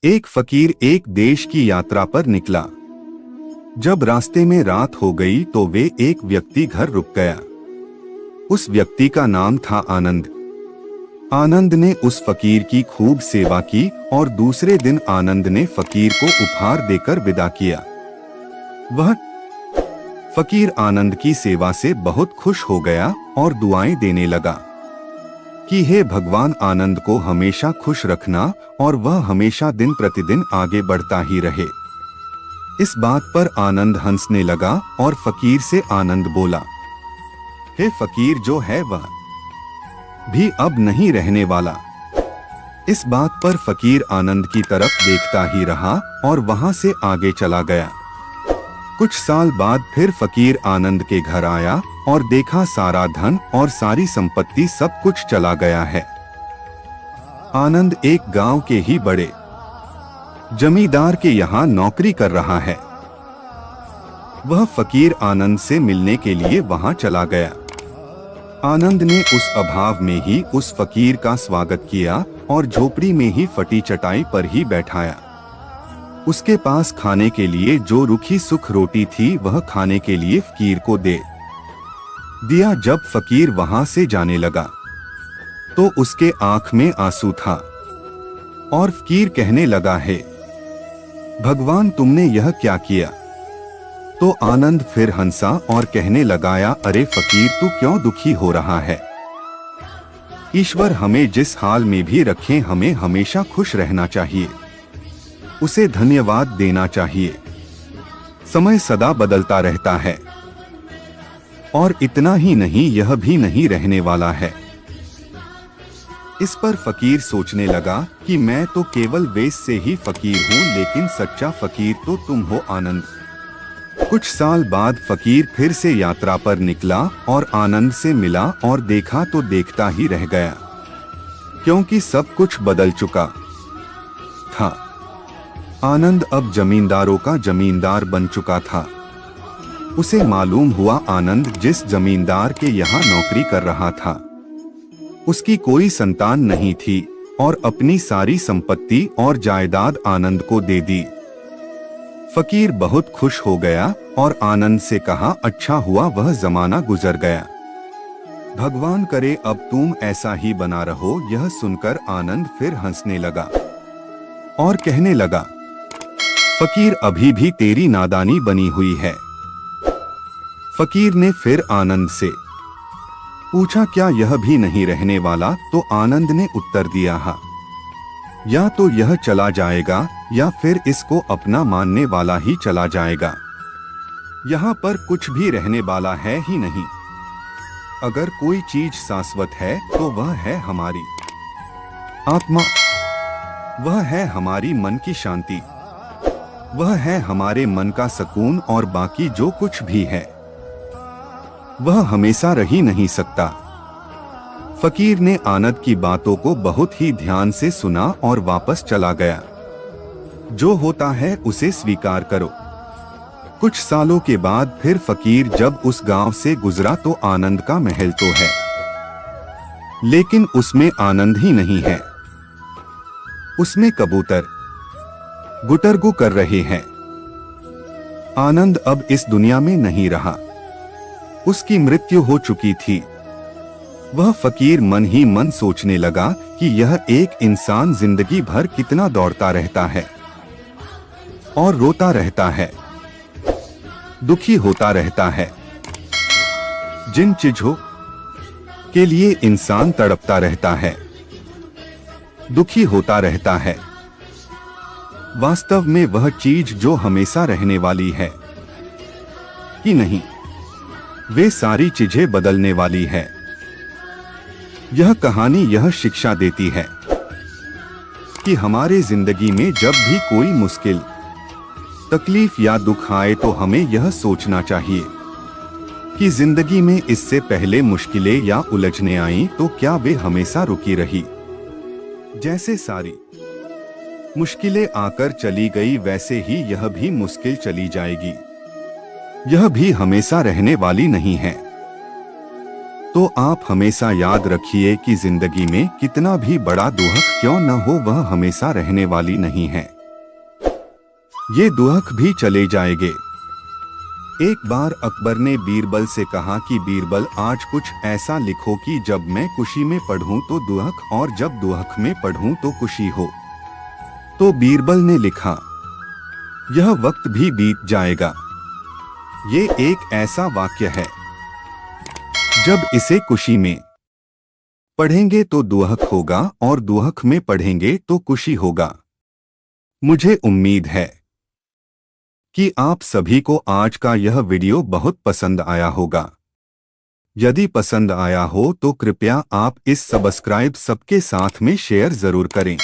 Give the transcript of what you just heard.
एक फकीर एक देश की यात्रा पर निकला। जब रास्ते में रात हो गई तो वे एक व्यक्ति घर रुक गया। उस व्यक्ति का नाम था आनंद। आनंद ने उस फकीर की खूब सेवा की और दूसरे दिन आनंद ने फकीर को उपहार देकर विदा किया। वह फकीर आनंद की सेवा से बहुत खुश हो गया और दुआएं देने लगा कि हे भगवान, आनंद को हमेशा खुश रखना और वह हमेशा दिन प्रतिदिन आगे बढ़ता ही रहे। इस बात पर आनंद हंसने लगा और फकीर से आनंद बोला, हे फकीर, जो है वह भी अब नहीं रहने वाला। इस बात पर फकीर आनंद की तरफ देखता ही रहा और वहां से आगे चला गया। कुछ साल बाद फिर फकीर आनंद के घर आया और देखा सारा धन और सारी संपत्ति सब कुछ चला गया है। आनंद एक गांव के ही बड़े जमींदार के यहाँ नौकरी कर रहा है। वह फकीर आनंद से मिलने के लिए वहां चला गया। आनंद ने उस अभाव में ही उस फकीर का स्वागत किया और झोपड़ी में ही फटी चटाई पर ही बैठाया। उसके पास खाने के लिए जो रूखी सूख रोटी थी वह खाने के लिए फकीर को दे दिया। जब फकीर वहां से जाने लगा तो उसके आंख में आंसू था और फकीर कहने लगा, हे भगवान, तुमने यह क्या किया? तो आनंद फिर हंसा और कहने लगाया, अरे फकीर, तू क्यों दुखी हो रहा है? ईश्वर हमें जिस हाल में भी रखे, हमें हमेशा खुश रहना चाहिए, उसे धन्यवाद देना चाहिए। समय सदा बदलता रहता है और इतना ही नहीं, यह भी नहीं रहने वाला है। इस पर फकीर सोचने लगा कि मैं तो केवल वेश से ही फकीर हूँ, लेकिन सच्चा फकीर तो तुम हो आनंद। कुछ साल बाद फकीर फिर से यात्रा पर निकला और आनंद से मिला और देखा तो देखता ही रह गया, क्योंकि सब कुछ बदल चुका था। आनंद अब जमींदारों का जमींदार बन चुका था। उसे मालूम हुआ आनंद जिस जमींदार के यहाँ नौकरी कर रहा था उसकी कोई संतान नहीं थी और अपनी सारी संपत्ति और जायदाद आनंद को दे दी। फकीर बहुत खुश हो गया और आनंद से कहा, अच्छा हुआ वह जमाना गुजर गया। भगवान करे अब तुम ऐसा ही बना रहो। यह सुनकर आनंद फिर हंसने लगा और कहने लगा, फकीर, अभी भी तेरी नादानी बनी हुई है। फकीर ने फिर आनंद से पूछा, क्या यह भी नहीं रहने वाला? तो आनंद ने उत्तर दिया, हाँ, या तो यह चला जाएगा या फिर इसको अपना मानने वाला ही चला जाएगा। यहाँ पर कुछ भी रहने वाला है ही नहीं। अगर कोई चीज शाश्वत है तो वह है हमारी आत्मा, वह है हमारी मन की शांति, वह है हमारे मन का सुकून, और बाकी जो कुछ भी है वह हमेशा रह ही नहीं सकता। फकीर ने आनंद की बातों को बहुत ही ध्यान से सुना और वापस चला गया। जो होता है उसे स्वीकार करो। कुछ सालों के बाद फिर फकीर जब उस गांव से गुजरा तो आनंद का महल तो है, लेकिन उसमें आनंद ही नहीं है। उसमें कबूतर गुटरगू कर रहे हैं। आनंद अब इस दुनिया में नहीं रहा, उसकी मृत्यु हो चुकी थी। वह फकीर मन ही मन सोचने लगा कि यह एक इंसान जिंदगी भर कितना दौड़ता रहता है और रोता रहता है, दुखी होता रहता है। जिन चीजों के लिए इंसान तड़पता रहता है, दुखी होता रहता है, वास्तव में वह चीज जो हमेशा रहने वाली है कि नहीं, वे सारी चीजें बदलने वाली है। यह कहानी यह शिक्षा देती है कि हमारे जिंदगी में जब भी कोई मुश्किल, तकलीफ या दुख आए तो हमें यह सोचना चाहिए कि जिंदगी में इससे पहले मुश्किलें या उलझने आईं तो क्या वे हमेशा रुकी रही? जैसे सारी मुश्किलें आकर चली गई, वैसे ही यह भी मुश्किल चली जाएगी। यह भी हमेशा रहने वाली नहीं है। तो आप हमेशा याद रखिए कि जिंदगी में कितना भी बड़ा दुख क्यों न हो, वह हमेशा रहने वाली नहीं है। ये दुहक भी चले जाएंगे। एक बार अकबर ने बीरबल से कहा कि बीरबल, आज कुछ ऐसा लिखो कि जब मैं खुशी में पढ़ूं तो दुहक और जब दुहक में पढ़ूं तो खुशी हो। तो बीरबल ने लिखा, यह वक्त भी बीत जाएगा। ये एक ऐसा वाक्य है, जब इसे खुशी में पढ़ेंगे तो दुहक होगा और दुहक में पढ़ेंगे तो खुशी होगा। मुझे उम्मीद है कि आप सभी को आज का यह वीडियो बहुत पसंद आया होगा। यदि पसंद आया हो तो कृपया आप इस सब्सक्राइब सबके साथ में शेयर जरूर करें।